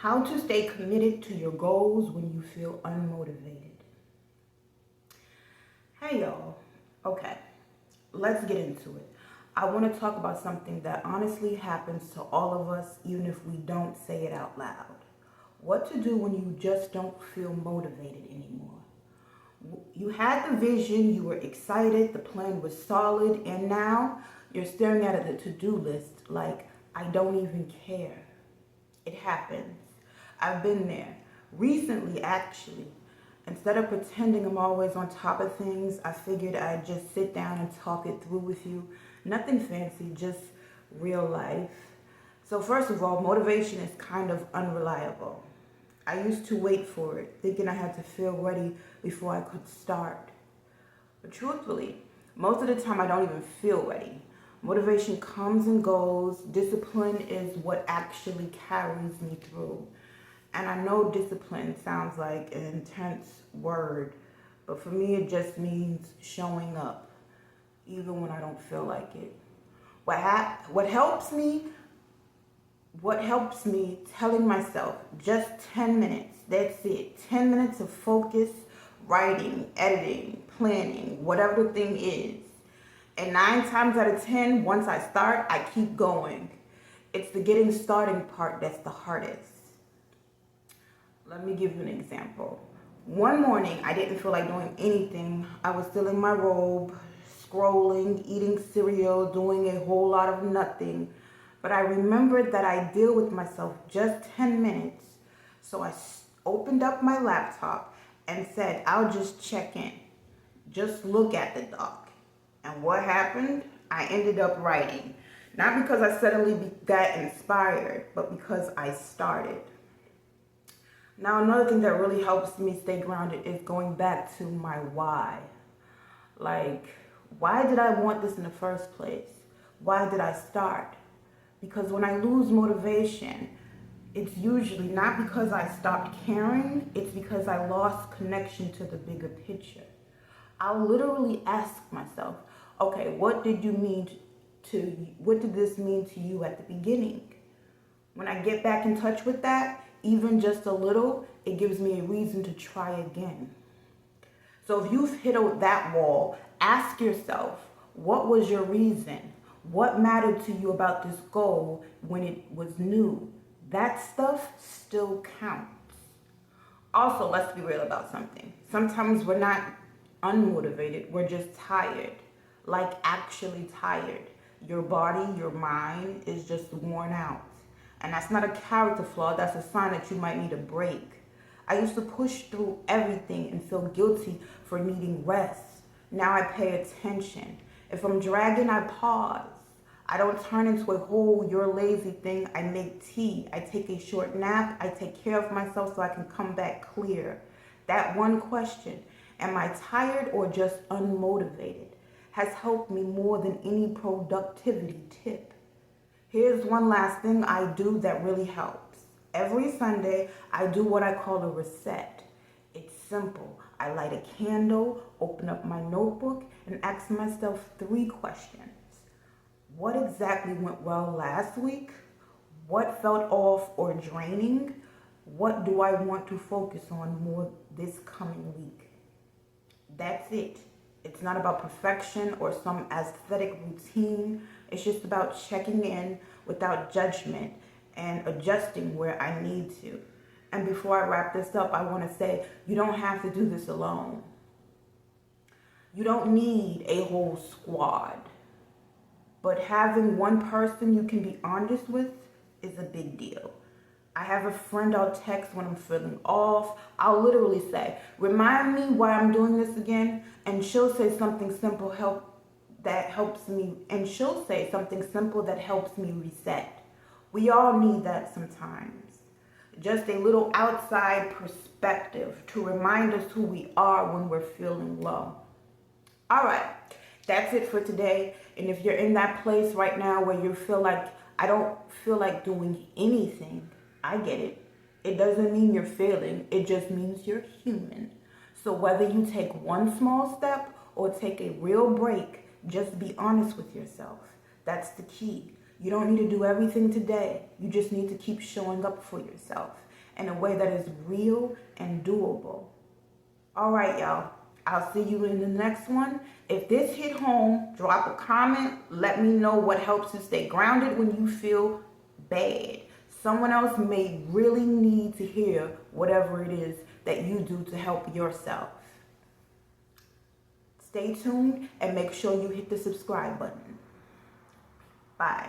How to stay committed to your goals when you feel unmotivated. Hey y'all. Okay, let's get into it. I want to talk about something that honestly happens to all of us, even if we don't say it out loud. What to do when you just don't feel motivated anymore. You had the vision, you were excited, the plan was solid, and now you're staring at the to-do list like, I don't even care. It happens. I've been there. Recently, actually. Instead of pretending I'm always on top of things, I figured I'd just sit down and talk it through with you. Nothing fancy, just real life. So first of all, motivation is kind of unreliable. I used to wait for it, thinking I had to feel ready before I could start. But truthfully, most of the time I don't even feel ready. Motivation comes and goes. Discipline is what actually carries me through. And I know discipline sounds like an intense word, but for me it just means showing up, even when I don't feel like it. What helps me telling myself just 10 minutes, that's it. 10 minutes of focus, writing, editing, planning, whatever the thing is. And 9 times out of 10, once I start, I keep going. It's the getting started part that's the hardest. Let me give you an example. One morning, I didn't feel like doing anything. I was still in my robe, scrolling, eating cereal, doing a whole lot of nothing. But I remembered that I deal with myself just 10 minutes. So I opened up my laptop and said, I'll just check in. Just look at the doc. And what happened? I ended up writing. Not because I suddenly got inspired, but because I started. Now, another thing that really helps me stay grounded is going back to my why. Like, why did I want this in the first place? Why did I start? Because when I lose motivation, it's usually not because I stopped caring, it's because I lost connection to the bigger picture. I'll literally ask myself, okay, what did this mean to you at the beginning? When I get back in touch with that, even just a little, it gives me a reason to try again. So if you've hit that wall, ask yourself, what was your reason? What mattered to you about this goal when it was new? That stuff still counts. Also, let's be real about something. Sometimes we're not unmotivated, we're just tired. Like actually tired. Your body, your mind is just worn out. And that's not a character flaw, that's a sign that you might need a break. I used to push through everything and feel guilty for needing rest. Now I pay attention. If I'm dragging, I pause. I don't turn into a whole you're lazy thing. I make tea. I take a short nap. I take care of myself so I can come back clear. That one question, am I tired or just unmotivated, has helped me more than any productivity tip. Here's one last thing I do that really helps. Every Sunday, I do what I call a reset. It's simple. I light a candle, open up my notebook, and ask myself 3 questions. What exactly went well last week? What felt off or draining? What do I want to focus on more this coming week? That's it. It's not about perfection or some aesthetic routine. It's just about checking in without judgment and adjusting where I need to. And before I wrap this up, I want to say you don't have to do this alone. You don't need a whole squad. But having one person you can be honest with is a big deal. I have a friend I'll text when I'm feeling off. I'll literally say, remind me why I'm doing this again. And she'll say something simple that helps me reset. We all need that sometimes. Just a little outside perspective to remind us who we are when we're feeling low. All right, that's it for today. And if you're in that place right now where you feel like, I don't feel like doing anything, I get it. It doesn't mean you're failing. It just means you're human. So whether you take one small step or take a real break, just be honest with yourself. That's the key. You don't need to do everything today. You just need to keep showing up for yourself. in a way that is real and doable. All right, y'all. I'll see you in the next one. If this hit home, drop a comment. Let me know what helps you stay grounded when you feel bad. Someone else may really need to hear whatever it is that you do to help yourself. Stay tuned and make sure you hit the subscribe button. Bye.